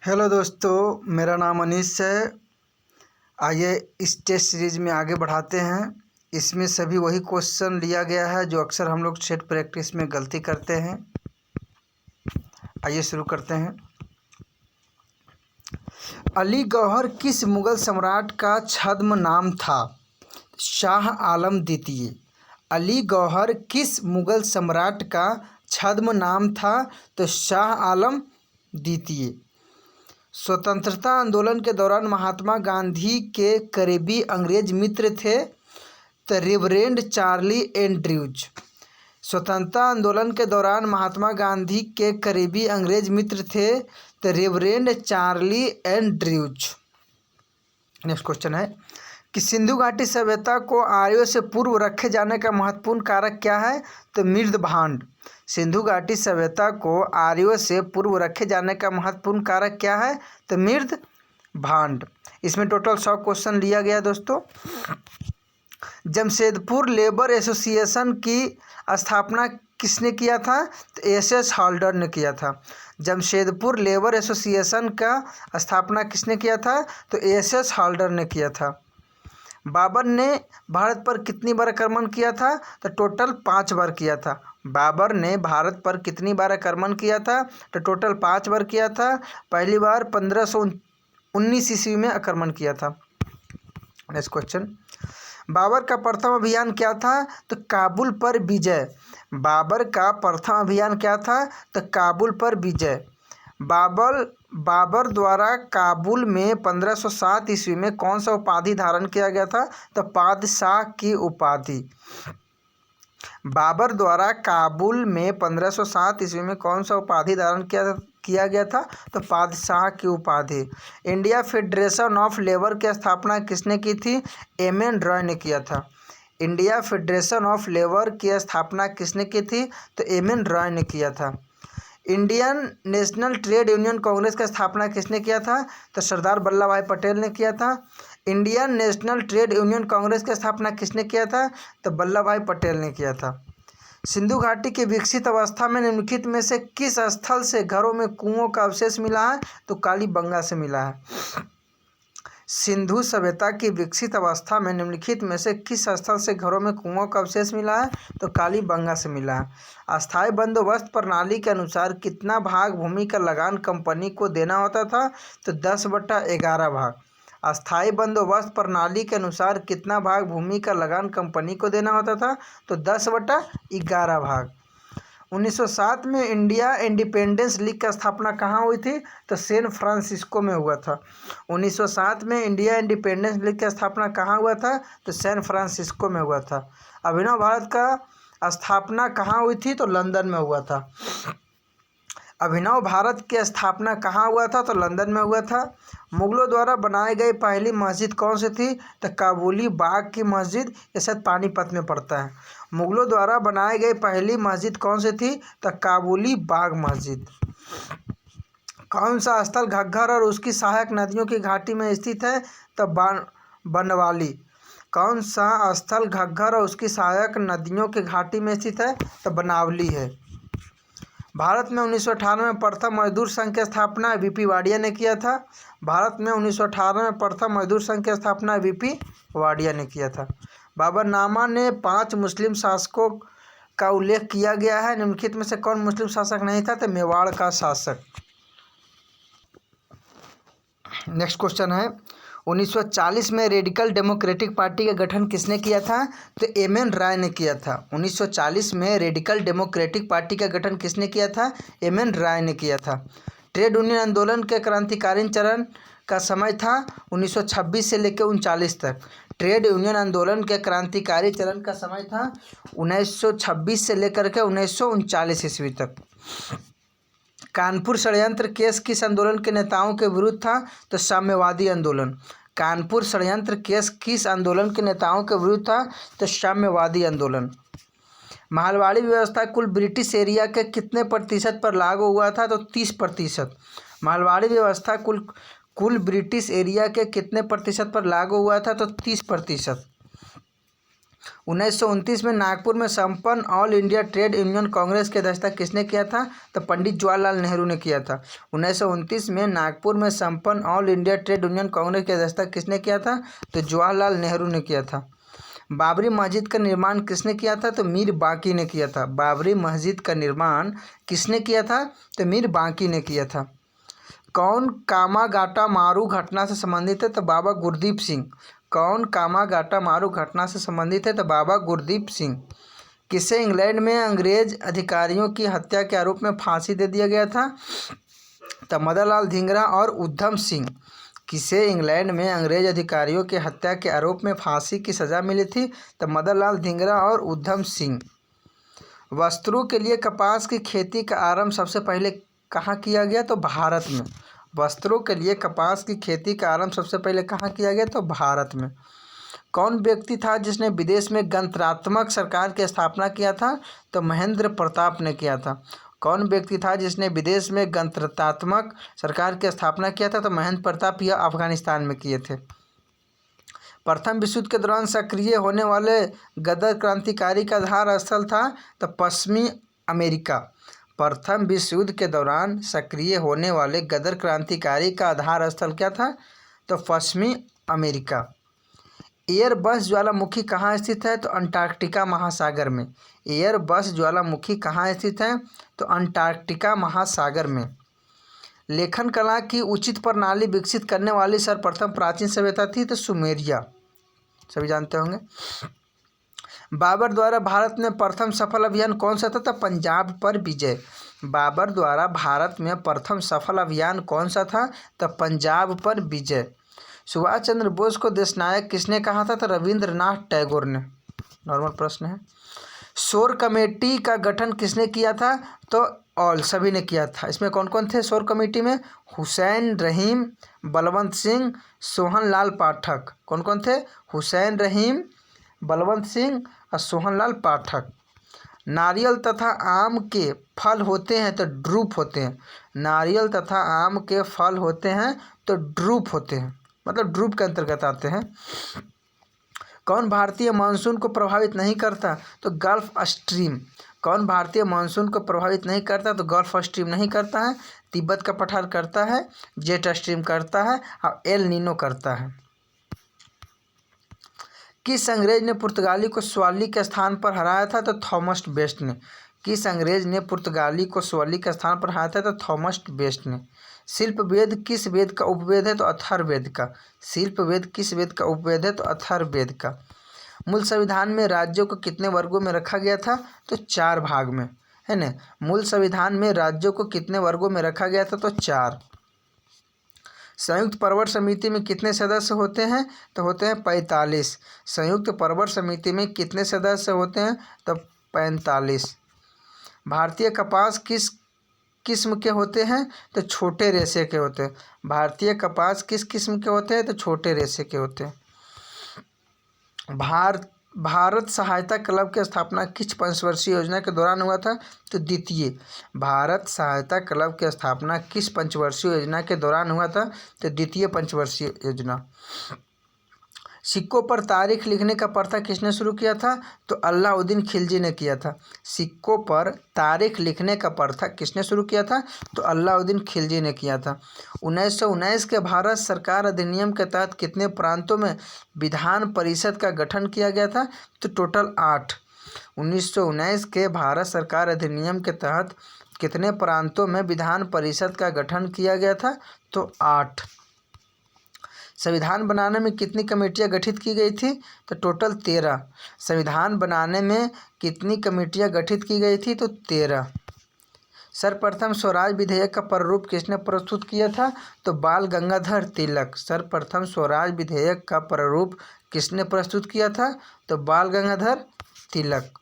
Hello दोस्तों, मेरा नाम अनीस है। आइए इस टेस्ट सीरीज़ में आगे बढ़ाते हैं। इसमें सभी वही क्वेश्चन लिया गया है जो अक्सर हम लोग सेट प्रैक्टिस में गलती करते हैं। आइए शुरू करते हैं। अली गौहर किस मुग़ल सम्राट का छद्म नाम था? शाह आलम द्वितीय। अली गौहर किस मुग़ल सम्राट का छद्म नाम था? तो शाह आलम द्वितीय। स्वतंत्रता आंदोलन के दौरान महात्मा गांधी के करीबी अंग्रेज मित्र थे द रेवरेंड चार्ली एंड्रयूज। स्वतंत्रता आंदोलन के दौरान महात्मा गांधी के करीबी अंग्रेज मित्र थे the reverend Charlie Andrews. Next question है कि सिंधु घाटी सभ्यता को आर्यों से पूर्व रखे जाने का महत्वपूर्ण कारक क्या है? तो मृद भांड। सिंधु घाटी सभ्यता को आर्यों से पूर्व रखे जाने का महत्वपूर्ण कारक क्या है? तो मृद भांड। इसमें टोटल 100 क्वेश्चन लिया गया दोस्तों। जमशेदपुर लेबर एसोसिएशन की स्थापना किसने किया था? तो एस हॉल्डर ने किया था। जमशेदपुर लेबर एसोसिएशन का स्थापना किसने किया था? तो एस हॉल्डर ने किया था। बाबर ने भारत पर कितनी बार आक्रमण किया था? तो टोटल 5 बार किया था। बाबर ने भारत पर कितनी बार आक्रमण किया था? तो टोटल 5 बार किया था। पहली बार 1519 ईस्वी में आक्रमण किया था। नेक्स्ट क्वेश्चन, बाबर का प्रथम अभियान क्या था? तो काबुल पर विजय। बाबर का प्रथम अभियान क्या था? तो काबुल पर विजय। बाबर द्वारा काबुल में 1507 ईस्वी में कौन सा उपाधि धारण किया गया था? तो बादशाह की उपाधि। बाबर द्वारा काबुल में 1507 ईस्वी में कौन सा उपाधि धारण किया गया था? तो बादशाह की उपाधि। इंडिया फेडरेशन ऑफ लेबर की स्थापना किसने की थी? एम.एन. रॉय ने किया था। इंडिया फेडरेशन ऑफ लेबर की स्थापना किसने की थी? तो एम.एन. रॉय ने किया था। Indian national trade union Congress की स्थापना किसने किया था? तो सरदार वल्लभ भाई पटेल ने किया था। Indian national trade union Congress की स्थापना किसने किया था? तो वल्लभ भाई पटेल ने किया था। सिंधु घाटी की विकसित अवस्था में निम्नलिखित में से किस स्थल से घरों में कुओं का अवशेष मिला है? तो कालीबंगा से मिला है। सिंधु सभ्यता की विकसित अवस्था में निम्नलिखित में से किस स्थल से घरों में कुओं का अवशेष मिला है? तो कालीबंगा से मिला है। अस्थायी बंदोबस्त प्रणाली के अनुसार कितना भाग भूमि का लगान कंपनी को देना होता था? तो 10/11 भाग। अस्थायी बंदोबस्त प्रणाली के अनुसार कितना भाग भूमि का लगान कंपनी को देना होता था? तो 10/11 भाग। 1907 में इंडिया इंडिपेंडेंस लीग की स्थापना कहाँ हुई थी? तो सैन फ्रांसिस्को में हुआ था। 1907 में इंडिया इंडिपेंडेंस लीग की स्थापना कहाँ हुआ था? तो सैन फ्रांसिस्को में हुआ था। अभिनव भारत का स्थापना कहाँ हुई थी? तो लंदन में हुआ था। अभिनव भारत की स्थापना कहाँ हुआ था? तो लंदन में हुआ था। मुगलों द्वारा बनाई गई पहली मस्जिद कौन सी थी? तो काबुली बाग की मस्जिद। ये शायद पानीपत में पड़ता है। मुगलों द्वारा बनाई गई पहली मस्जिद कौन सी थी? तो काबुली बाग मस्जिद। कौन सा स्थल घग्गर और उसकी सहायक नदियों की घाटी में स्थित है? तो बनवाली। कौन सा स्थल घग्गर और उसकी सहायक नदियों की घाटी में स्थित है? तो बनावली है। भारत में 1918 में प्रथम मजदूर संघ की स्थापना वीपी वाडिया ने किया था। भारत में 1918 में प्रथम मजदूर संघ की स्थापना वीपी वाडिया ने किया था। बाबरनामा ने 5 मुस्लिम शासकों का उल्लेख किया गया है। निम्नलिखित में से कौन मुस्लिम शासक नहीं था? तो मेवाड़ का शासक। नेक्स्ट क्वेश्चन है 1940 में रेडिकल डेमोक्रेटिक पार्टी का गठन किसने किया था? तो एम.एन. रॉय ने किया था। 1940 में रेडिकल डेमोक्रेटिक पार्टी का गठन किसने किया था? एम.एन. रॉय ने किया था। ट्रेड यूनियन आंदोलन के क्रांतिकारी चरण का समय था 1926 से लेकर 1939 तक। ट्रेड यूनियन आंदोलन के क्रांतिकारी चरण का समय था 1926 से लेकर के 1939 ईस्वी तक। कानपुर षड्यंत्र केस किस आंदोलन के नेताओं के विरुद्ध था? तो साम्यवादी आंदोलन। कानपुर षड्यंत्र केस किस आंदोलन के नेताओं के विरुद्ध था? तो साम्यवादी आंदोलन। महलवाड़ी व्यवस्था कुल ब्रिटिश एरिया के कितने प्रतिशत पर लागू हुआ था? तो 30%। महलवाड़ी व्यवस्था कुल ब्रिटिश एरिया के कितने प्रतिशत पर लागू हुआ था? तो 30%। 1929 में नागपुर में संपन्न all India trade union Congress की अध्यक्षता किसने किया था? तो पंडित जवाहरलाल नेहरू ने किया था। 1929 में नागपुर में संपन्न all India trade union Congress की अध्यक्षता किसने किया था? तो जवाहरलाल नेहरू ने किया था। बाबरी मस्जिद का निर्माण किसने किया था? तो मीर बांकी ने किया था। बाबरी मस्जिद का निर्माण किसने किया था? तो मीर बांकी ने किया था। कौन कामागाटा मारू घटना से संबंधित है? तो बाबा गुरदीप सिंह। कौन कामागाटा मारू घटना से संबंधित है? तो बाबा गुरदीप सिंह। किसे इंग्लैंड में अंग्रेज अधिकारियों की हत्या के आरोप में फांसी दे दिया गया था? तो मदनलाल धिंगरा और उधम सिंह। किसे इंग्लैंड में अंग्रेज अधिकारियों की हत्या के आरोप में फांसी की सज़ा मिली थी? तो मदनलाल धिंगरा और उधम सिंह। वस्त्रों के लिए कपास की खेती का आरंभ सबसे पहले कहाँ किया गया? तो भारत में। वस्त्रों के लिए कपास की खेती का आरंभ सबसे पहले कहाँ किया गया? तो भारत में। कौन व्यक्ति था जिसने विदेश में गणतंत्रात्मक सरकार की स्थापना किया था? तो महेंद्र प्रताप ने किया था। कौन व्यक्ति था जिसने विदेश में गणतंत्रात्मक सरकार की स्थापना किया था? तो महेंद्र प्रताप यह अफगानिस्तान में किए थे। प्रथम विश्व युद्ध के दौरान सक्रिय होने वाले गदर क्रांतिकारी का आधार स्थल था? तो पश्चिमी अमेरिका। प्रथम विश्व युद्ध के दौरान सक्रिय होने वाले गदर क्रांतिकारी का आधार स्थल क्या था? तो पश्चिमी अमेरिका। एयरबस ज्वालामुखी कहाँ स्थित है? तो अंटार्कटिका महासागर में। एयरबस ज्वालामुखी कहाँ स्थित है? तो अंटार्कटिका महासागर में। लेखन कला की उचित प्रणाली विकसित करने वाली सर्वप्रथम प्राचीन सभ्यता थी? तो सुमेरिया। सभी जानते होंगे। बाबर द्वारा भारत में प्रथम सफल अभियान कौन सा था? तो पंजाब पर विजय। बाबर द्वारा भारत में प्रथम सफल अभियान कौन सा था? तो पंजाब पर विजय। सुभाष चंद्र बोस को देश नायक किसने कहा था? तो रविंद्रनाथ टैगोर ने। नॉर्मल प्रश्न है। शोर कमेटी का गठन किसने किया था? तो ऑल सभी ने किया था। इसमें कौन कौन थे शोर कमेटी में? हुसैन रहीम, बलवंत सिंह, सोहन लाल पाठक। कौन कौन थे? हुसैन रहीम, बलवंत सिंह और सोहन लाल पाठक। नारियल तथा आम के फल होते हैं तो ड्रूप होते हैं। नारियल तथा आम के फल होते हैं तो ड्रूप होते हैं, मतलब ड्रूप के अंतर्गत आते हैं। कौन भारतीय मानसून को प्रभावित नहीं करता? तो गल्फ स्ट्रीम। कौन भारतीय मानसून को प्रभावित नहीं करता? तो गल्फ स्ट्रीम नहीं करता है, तिब्बत का पठार करता है, जेट स्ट्रीम करता है और एल नीनो करता है। किस अंग्रेज ने पुर्तगाली को स्वाली के स्थान पर हराया था? तो थॉमस बेस्ट ने। किस अंग्रेज ने पुर्तगाली को स्वाली के स्थान पर हराया था? तो थॉमस बेस्ट ने। शिल्प वेद किस वेद का उपवेद है? तो अथर्ववेद का। शिल्प वेद किस वेद का उपवेद है? तो अथर्ववेद का। मूल संविधान में राज्यों को कितने वर्गों में रखा गया था? तो 4 भाग में, है ना। मूल संविधान में राज्यों को कितने वर्गों में रखा गया था? तो 4। संयुक्त पर्वत समिति में कितने सदस्य होते हैं? तो होते हैं 45। संयुक्त पर्वत समिति में कितने सदस्य होते हैं? तो 45। भारतीय कपास किस किस्म के होते हैं? तो छोटे रेशे के होते हैं। भारतीय कपास किस किस्म के होते हैं? तो छोटे रेशे के होते हैं। भारत सहायता क्लब की स्थापना किस पंचवर्षीय योजना के दौरान हुआ था? तो द्वितीय। भारत सहायता क्लब की स्थापना किस पंचवर्षीय योजना के दौरान हुआ था? तो द्वितीय पंचवर्षीय योजना। सिक्कों पर तारीख लिखने का प्रथा किसने शुरू किया था? तो अलाउद्दीन खिलजी ने किया था। सिक्कों पर तारीख लिखने का प्रथा किसने शुरू किया था? तो अलाउद्दीन खिलजी ने किया था। 1919 के भारत सरकार अधिनियम के तहत कितने प्रांतों में विधान परिषद का गठन किया गया था? तो टोटल 8। 1919 के भारत सरकार अधिनियम के तहत कितने प्रांतों में विधान परिषद का गठन किया गया था? तो 8। संविधान बनाने में कितनी कमेटियां गठित की गई थी? तो टोटल 13। संविधान बनाने में कितनी कमेटियां गठित की गई थी? तो 13। सर्वप्रथम स्वराज विधेयक का प्रारूप किसने प्रस्तुत किया था? तो बाल गंगाधर तिलक। सर्वप्रथम स्वराज विधेयक का प्रारूप किसने प्रस्तुत किया था? तो बाल गंगाधर तिलक।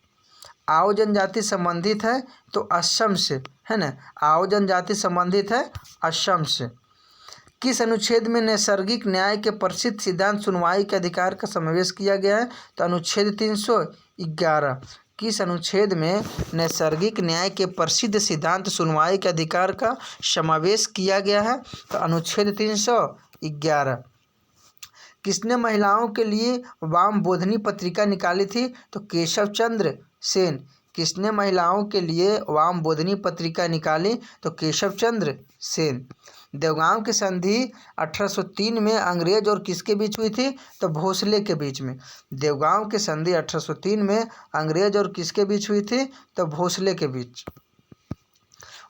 आओ जनजाति संबंधित है तो असम से, है ना। आओ जनजाति संबंधित है असम से। किस अनुच्छेद में नैसर्गिक न्याय के प्रसिद्ध सिद्धांत सुनवाई के अधिकार का समावेश किया गया है? तो अनुच्छेद 311। किस अनुच्छेद में नैसर्गिक न्याय के प्रसिद्ध सिद्धांत सुनवाई के अधिकार का समावेश किया गया है? तो अनुच्छेद 311। किसने महिलाओं के लिए वाम बोधनी पत्रिका निकाली थी? तो केशव चंद्र सेन। किसने महिलाओं के लिए वाम बोधनी पत्रिका निकाली? तो केशव चंद्र सेन। देवगांव की संधि 1803 में अंग्रेज और किसके बीच हुई थी? तो भोसले के बीच में। देवगांव की संधि 1803 में अंग्रेज और किसके बीच हुई थी? तो भोसले के बीच।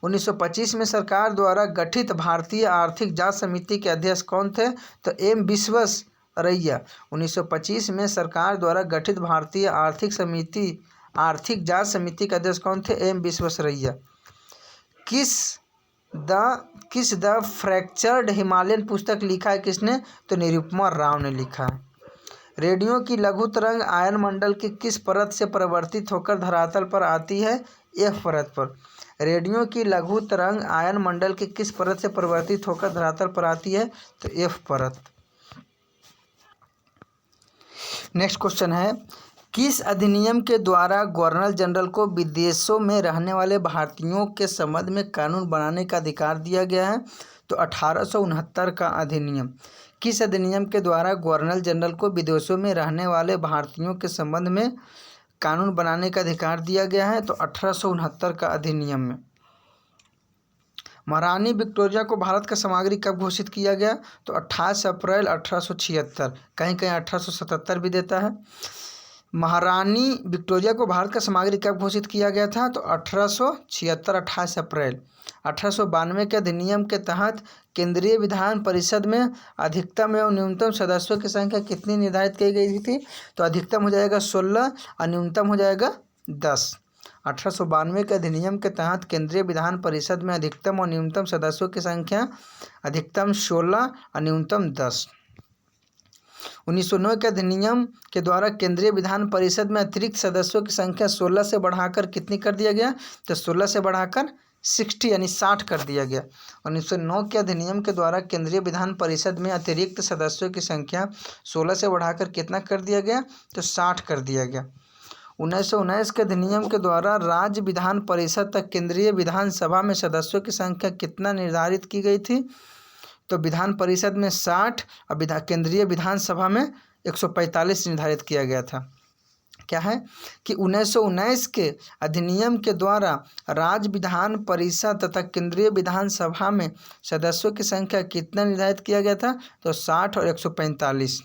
1925 में सरकार द्वारा गठित भारतीय आर्थिक जांच समिति के अध्यक्ष कौन थे? तो एम विश्वेश्वरैया। 1925 में सरकार द्वारा गठित भारतीय आर्थिक जांच समिति के अध्यक्ष कौन थे? एम विश्वेश्वरैया। किस द फ्रैक्चर्ड हिमालयन पुस्तक लिखा है किसने? तो निरुपमा राव ने लिखा है। रेडियो की लघु तरंग आयन मंडल की किस परत से परिवर्तित होकर धरातल पर आती है? एफ परत पर। रेडियो की लघु तरंग आयन मंडल की किस परत से परिवर्तित होकर धरातल पर आती है? तो एफ परत। नेक्स्ट क्वेश्चन है, किस अधिनियम के द्वारा गवर्नर जनरल को विदेशों में रहने वाले भारतीयों के संबंध में कानून बनाने का अधिकार दिया गया है? तो 1869 का अधिनियम। किस अधिनियम के द्वारा गवर्नर जनरल को विदेशों में रहने वाले भारतीयों के संबंध में कानून बनाने का अधिकार दिया गया है? तो 1869 का अधिनियम में। महारानी विक्टोरिया को भारत का सामग्री कब घोषित किया गया? तो 28 अप्रैल 1876। कहीं कहीं 1877 भी देता है। महारानी विक्टोरिया को भारत का सामग्री कब घोषित किया गया था? तो 1876 28 अप्रैल। 1892 के अधिनियम के तहत केंद्रीय विधान परिषद में अधिकतम एवं न्यूनतम सदस्यों की संख्या कितनी निर्धारित की गई थी? तो अधिकतम हो जाएगा 16 और न्यूनतम हो जाएगा 10। 1892 के अधिनियम के तहत केंद्रीय विधान परिषद में अधिकतम और न्यूनतम सदस्यों की संख्या अधिकतम 16 और न्यूनतम 10। 1909 के अधिनियम के द्वारा केंद्रीय विधान परिषद में अतिरिक्त सदस्यों की संख्या 16 से बढ़ाकर कितनी कर दिया गया? तो 16 से बढ़ाकर 60 यानी 60 कर दिया गया। 1909 के अधिनियम के द्वारा केंद्रीय विधान परिषद में अतिरिक्त सदस्यों की संख्या 16 से बढ़ाकर कितना कर दिया गया? तो 60 कर दिया गया। 1919 के अधिनियम के द्वारा राज्य विधान परिषद तक केंद्रीय विधानसभा में सदस्यों की संख्या कितना निर्धारित की गई थी? तो विधान परिषद में 60 और केंद्रीय विधानसभा में 145 निर्धारित किया गया था। क्या है कि 1919 के अधिनियम के द्वारा राज्य विधान परिषद तथा केंद्रीय विधानसभा में सदस्यों की संख्या कितना निर्धारित किया गया था? तो 60 और 145।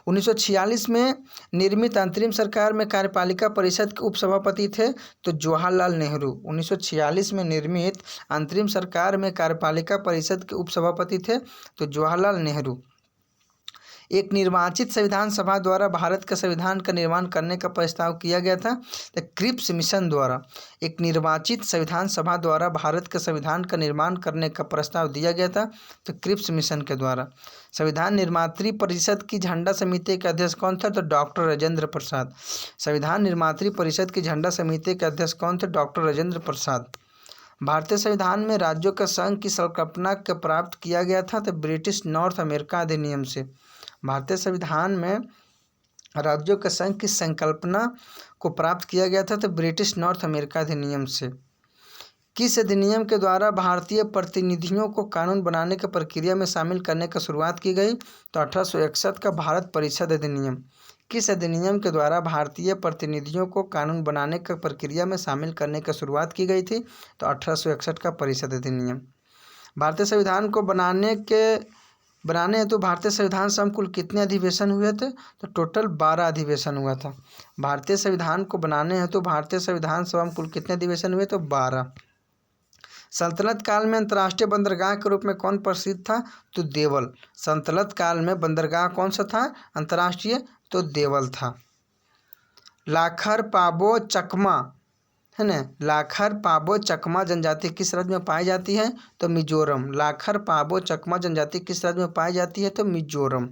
1946 में निर्मित अंतरिम सरकार में कार्यपालिका परिषद के उपसभापति थे तो जवाहरलाल नेहरू। 1946 में निर्मित अंतरिम सरकार में कार्यपालिका परिषद के उपसभापति थे तो जवाहरलाल नेहरू। एक निर्वाचित संविधान सभा द्वारा भारत के संविधान का निर्माण करने का प्रस्ताव किया गया था तो क्रिप्स मिशन द्वारा। एक निर्वाचित संविधान सभा द्वारा भारत के संविधान का निर्माण करने का प्रस्ताव दिया गया था तो क्रिप्स मिशन के द्वारा। संविधान निर्मात्री परिषद की झंडा समिति के अध्यक्ष कौन थे? तो डॉक्टर राजेंद्र प्रसाद। संविधान निर्मात्री परिषद की झंडा समिति के अध्यक्ष कौन थे? डॉक्टर राजेंद्र प्रसाद। भारतीय संविधान में राज्यों का संघ की संकल्पना को प्राप्त किया गया था तो ब्रिटिश नॉर्थ अमेरिका अधिनियम से। भारतीय संविधान में राज्यों के संघ की संकल्पना को प्राप्त किया गया था तो ब्रिटिश नॉर्थ अमेरिका अधिनियम से। किस अधिनियम के द्वारा भारतीय प्रतिनिधियों को कानून बनाने की प्रक्रिया में शामिल करने की शुरुआत की गई? तो 1861 का भारत परिषद अधिनियम। किस अधिनियम के द्वारा भारतीय प्रतिनिधियों को कानून बनाने की प्रक्रिया में शामिल करने की शुरुआत की गई थी? तो 1861 का परिषद अधिनियम। भारतीय संविधान को बनाने हेतु भारतीय संविधान सभा में कुल कितने अधिवेशन हुए थे? तो टोटल 12 अधिवेशन हुआ था। भारतीय संविधान को बनाने हेतु भारतीय संविधान सभा में कुल कितने अधिवेशन हुए? तो 12। सल्तनत काल में अंतर्राष्ट्रीय बंदरगाह के रूप में कौन प्रसिद्ध था? तो देवल। सल्तनत काल में बंदरगाह कौन सा था अंतर्राष्ट्रीय? तो देवल था। लाखर पाबो चकमा है ना, लाखर पाबो चकमा जनजाति किस राज्य में पाई जाती है? तो मिजोरम। लाखर पाबो चकमा जनजाति किस राज्य में पाई जाती है? तो मिजोरम।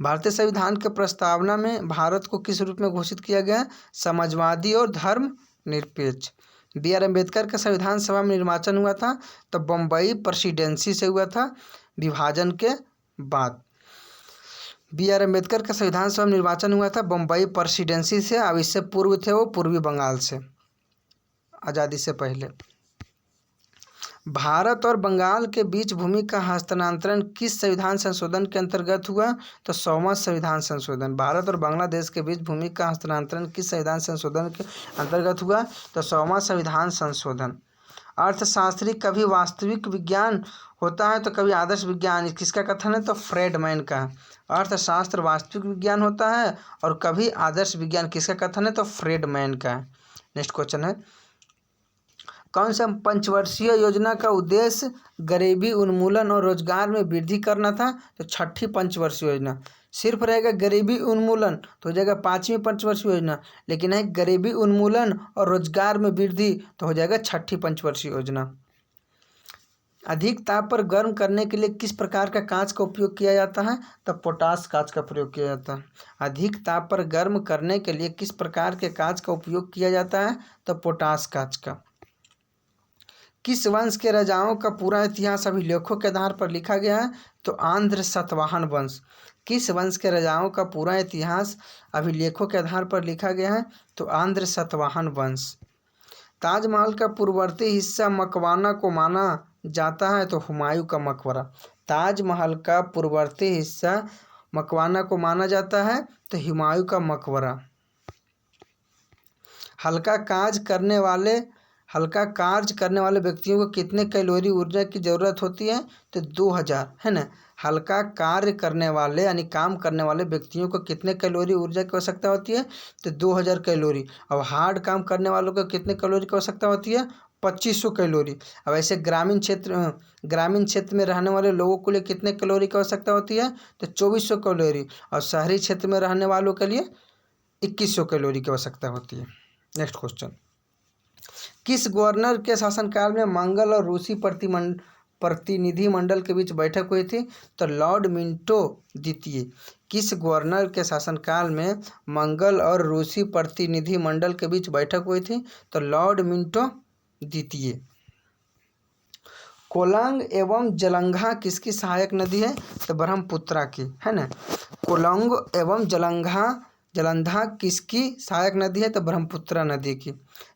भारतीय संविधान के प्रस्तावना में भारत को किस रूप में घोषित किया गया? समाजवादी और धर्मनिरपेक्ष। बी.आर. अम्बेडकर का संविधान सभा में निर्वाचन हुआ था तो बम्बई प्रेसिडेंसी से हुआ था विभाजन के बाद। बी.आर. अम्बेडकर का संविधान सभा में निर्वाचन हुआ था बम्बई प्रेसिडेंसी से। अब इससे पूर्व थे वो पूर्वी बंगाल से, आज़ादी से पहले। भारत और बंगाल के बीच भूमि का हस्तांतरण किस संविधान संशोधन के अंतर्गत हुआ? तो 100वां संविधान संशोधन। भारत और बांग्लादेश के बीच भूमि का हस्तांतरण किस संविधान संशोधन के अंतर्गत हुआ? तो 100वां संविधान संशोधन। अर्थशास्त्री कभी वास्तविक विज्ञान होता है तो कभी आदर्श विज्ञान, किसका कथन है? तो फ्रेडमैन का। अर्थशास्त्र वास्तविक विज्ञान होता है और कभी आदर्श विज्ञान, किसका कथन है? तो फ्रेडमैन का। नेक्स्ट क्वेश्चन है, कौन सा पंचवर्षीय योजना का उद्देश्य गरीबी उन्मूलन और रोजगार में वृद्धि करना था? तो छठी पंचवर्षीय योजना। सिर्फ रहेगा गरीबी उन्मूलन तो हो जाएगा 5वीं पंचवर्षीय योजना, लेकिन है गरीबी उन्मूलन और रोजगार में वृद्धि तो हो जाएगा छठी पंचवर्षीय योजना। अधिक ताप पर गर्म करने के लिए किस प्रकार का कांच का उपयोग किया जाता है? तो पोटास कांच का प्रयोग किया जाता है। अधिक ताप पर गर्म करने के लिए किस प्रकार के कांच का उपयोग किया जाता है? तो पोटास कांच का। किस वंश के राजाओं का पूरा इतिहास अभिलेखों के आधार पर लिखा गया है? तो आंध्र सातवाहन वंश। किस वंश के राजाओं का पूरा इतिहास अभिलेखों के आधार पर लिखा गया है? तो आंध्र सातवाहन वंश। ताजमहल का पूर्ववर्ती हिस्सा मकबरा को माना जाता है तो हुमायूं का मकबरा। ताजमहल का पूर्ववर्ती हिस्सा मकबरा को माना जाता है तो हुमायूं का मकबरा। हल्का कार्य करने वाले व्यक्तियों को कितने कैलोरी ऊर्जा की ज़रूरत होती है? तो 2000, है ना। हल्का कार्य करने वाले यानी काम करने वाले व्यक्तियों को कितने कैलोरी ऊर्जा की आवश्यकता होती है? तो 2000 कैलोरी। अब हार्ड काम करने वालों को कितने कैलोरी की आवश्यकता होती है? 2500 कैलोरी। अब ऐसे ग्रामीण क्षेत्र में रहने वाले लोगों के लिए कितने कैलोरी की आवश्यकता होती है? तो 2400 कैलोरी। और शहरी क्षेत्र में रहने वालों के लिए 2100 कैलोरी की आवश्यकता होती है। नेक्स्ट क्वेश्चन, किस गवर्नर के शासनकाल में मंगल और रूसी प्रतिनिधिमंडल के बीच बैठक हुई थी? तो लॉर्ड मिंटो द्वितीय। किस गवर्नर के शासनकाल में मंगल और रूसी प्रतिनिधिमंडल के बीच बैठक हुई थी? तो लॉर्ड मिंटो द्वितीय। कोलंग एवं जलंगा किसकी सहायक नदी है? तो ब्रह्मपुत्रा की, है ना। कोलंग एवं जलंधा किसकी सहायक नदी है? तो ब्रह्मपुत्रा नदी की।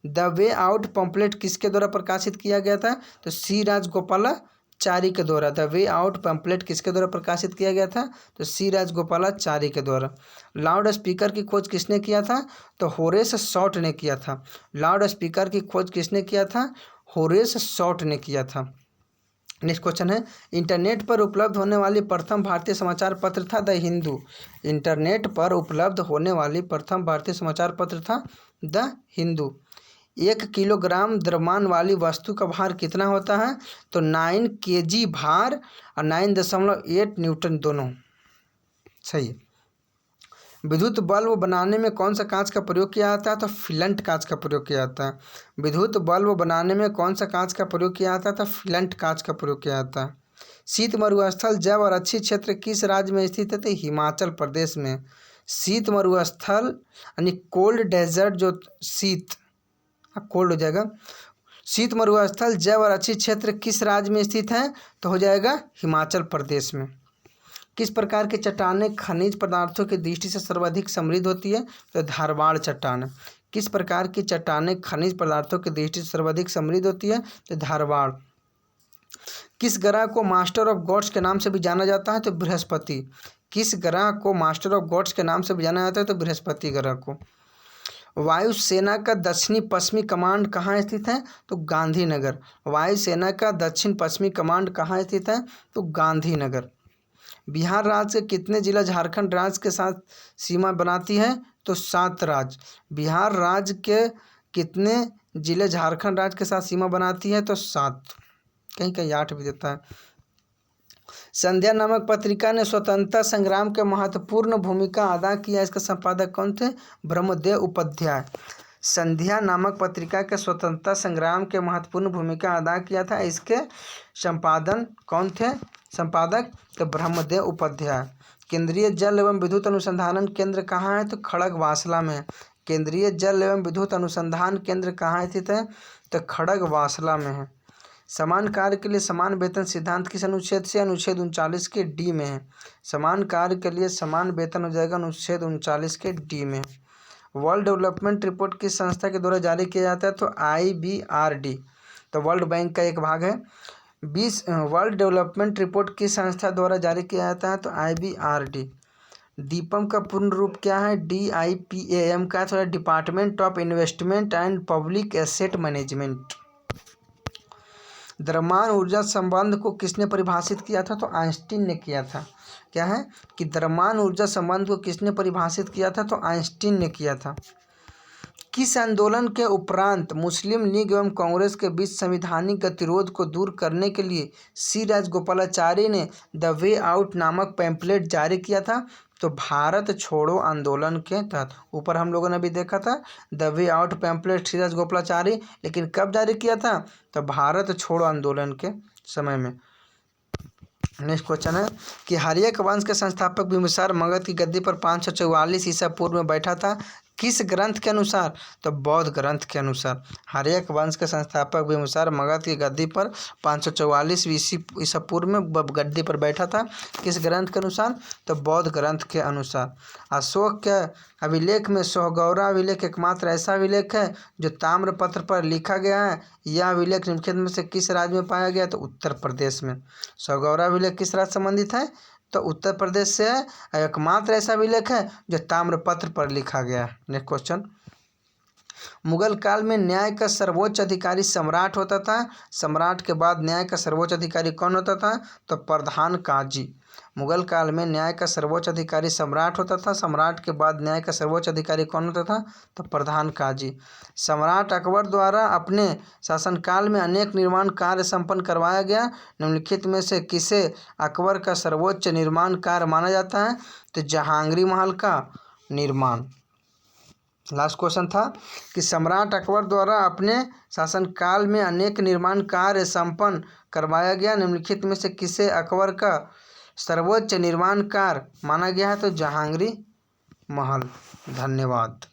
द वे आउट पंपलेट किसके द्वारा प्रकाशित किया गया था? तो सी राजगोपालाचारी के द्वारा। द वे आउट पंपलेट किसके द्वारा प्रकाशित किया गया था? तो सी राजगोपालाचारी के द्वारा। लाउड स्पीकर की खोज किसने किया था? तो होरेस शॉर्ट ने किया था। लाउड स्पीकर की खोज किसने किया था? होरेस शॉर्ट ने किया था। नेक्स्ट क्वेश्चन है, इंटरनेट पर उपलब्ध होने वाली प्रथम भारतीय समाचार पत्र था द हिंदू। इंटरनेट पर उपलब्ध होने वाली प्रथम भारतीय समाचार पत्र था द हिंदू। 1 किलोग्राम द्रव्यमान वाली वस्तु का भार कितना होता है? तो 9 kg भार और 9.8 न्यूटन दोनों सही है। विद्युत बल्ब बनाने में कौन सा कांच का प्रयोग किया जाता है? तो फिलंट कांच का प्रयोग किया जाता है। विद्युत बल्ब बनाने में कौन सा कांच का प्रयोग किया जाता है? तो फिलंट कांच का प्रयोग किया जाता है। शीत मरुस्थल जैव और अच्छी क्षेत्र किस राज्य में स्थित है? तो हिमाचल प्रदेश में। शीत मरुस्थल यानी कोल्ड डेजर्ट, जो शीत कोल्ड हो जाएगा। शीत मरुस्थल जैव और अच्छी क्षेत्र किस राज्य में स्थित है? तो हो जाएगा हिमाचल प्रदेश में। किस प्रकार की चट्टानें खनिज पदार्थों की दृष्टि से सर्वाधिक समृद्ध होती है? तो धारवाड़ चट्टान। किस प्रकार की चट्टानें खनिज पदार्थों की दृष्टि से सर्वाधिक समृद्ध होती है? तो धारवाड़। किस ग्रह को मास्टर ऑफ गॉड्स के नाम से भी जाना जाता है? तो बृहस्पति। किस ग्रह को मास्टर ऑफ गॉड्स के नाम से भी जाना जाता है? तो बृहस्पति ग्रह को। वायुसेना का दक्षिणी पश्चिमी कमांड कहाँ स्थित है? तो गांधीनगर। वायुसेना का दक्षिण पश्चिमी कमांड कहाँ स्थित है? तो गांधीनगर। बिहार राज्य के कितने जिला झारखंड राज्य के साथ सीमा बनाती है? तो 7 राज्य। बिहार राज्य के कितने जिले झारखंड राज्य के साथ सीमा बनाती है? तो 7, कहीं कहीं 8 भी देता है। संध्या नामक पत्रिका ने स्वतंत्रता संग्राम के महत्वपूर्ण भूमिका अदा किया, इसका संपादक कौन थे? ब्रह्मदेव उपाध्याय। संध्या नामक पत्रिका के स्वतंत्रता संग्राम के महत्वपूर्ण भूमिका अदा किया था, इसके संपादन कौन थे? संपादक तो ब्रह्मदेव उपाध्याय। केंद्रीय जल एवं विद्युत अनुसंधान केंद्र कहाँ है? तो खड़गवासला में। केंद्रीय जल एवं विद्युत अनुसंधान केंद्र कहाँ स्थित है? तो खड़गवासला में है। समान कार्य के लिए समान वेतन सिद्धांत किस अनुच्छेद से? अनुच्छेद 39 के डी में है। समान कार्य के लिए समान वेतन हो जाएगा अनुच्छेद 39 के डी में। वर्ल्ड डेवलपमेंट रिपोर्ट किस संस्था के द्वारा जारी किया जाता है? तो IBRD। तो वर्ल्ड बैंक का एक भाग है। 20 वर्ल्ड डेवलपमेंट रिपोर्ट किस संस्था द्वारा जारी किया जाता है? तो IBRD। डीपम का पूर्ण रूप क्या है? DIPAM का थोड़ा department of investment and public asset management. द्रव्यमान ऊर्जा संबंध को किसने परिभाषित किया था? तो आइंस्टीन ने किया था। क्या है कि द्रव्यमान ऊर्जा संबंध को किसने परिभाषित किया था? तो आइंस्टीन ने किया था। किस आंदोलन के उपरांत मुस्लिम लीग एवं कांग्रेस के बीच संवैधानिक गतिरोध को दूर करने के लिए सी राजगोपालाचारी ने द वे आउट नामक पैम्पलेट जारी किया था? तो भारत छोड़ो आंदोलन के तहत। ऊपर हम लोगों ने भी देखा था द वे आउट पैम्पलेट सी राजगोपालाचारी, लेकिन कब जारी किया था? तो भारत छोड़ो आंदोलन के समय में। नेक्स्ट क्वेश्चन है कि हर्यक वंश के संस्थापक बिंबिसार मगध की गद्दी पर 544 ईसा पूर्व में बैठा था, किस ग्रंथ के अनुसार? तो बौद्ध ग्रंथ के अनुसार। हर्यक वंश के संस्थापक बिंबिसार मगध की गद्दी पर 544 ईसा पूर्व में गद्दी पर बैठा था, किस ग्रंथ के अनुसार? तो बौद्ध ग्रंथ के अनुसार। अशोक के अभिलेख में सोहगौरा अभिलेख एकमात्र ऐसा अभिलेख है जो ताम्रपत्र पर लिखा गया है। यह अभिलेख निम्नलिखित में से किस राज्य में पाया गया? तो उत्तर प्रदेश में। सोहगौरा अभिलेख किस राज्य संबंधित है? तो उत्तर प्रदेश से है। एकमात्र ऐसा अभिलेख है जो ताम्रपत्र पर लिखा गया है। नेक्स्ट क्वेश्चन, मुगल काल में न्याय का सर्वोच्च अधिकारी सम्राट होता था। सम्राट के बाद न्याय का सर्वोच्च अधिकारी कौन होता था? तो प्रधान काजी। मुगल काल में न्याय का सर्वोच्च अधिकारी सम्राट होता था। सम्राट के बाद न्याय का सर्वोच्च अधिकारी कौन होता था? तो प्रधान काजी। सम्राट अकबर द्वारा अपने शासनकाल में अनेक निर्माण कार्य संपन्न करवाया गया। निम्नलिखित में से किसे अकबर का सर्वोच्च निर्माण कार्य माना जाता है? तो जहांगीर महल का निर्माण। लास्ट क्वेश्चन था कि सम्राट अकबर द्वारा अपने शासनकाल में अनेक निर्माण कार्य संपन्न करवाया गया। निम्नलिखित में से किसे अकबर का सर्वोच्च निर्माण कार्य माना गया है? तो जहांगीर महल। धन्यवाद।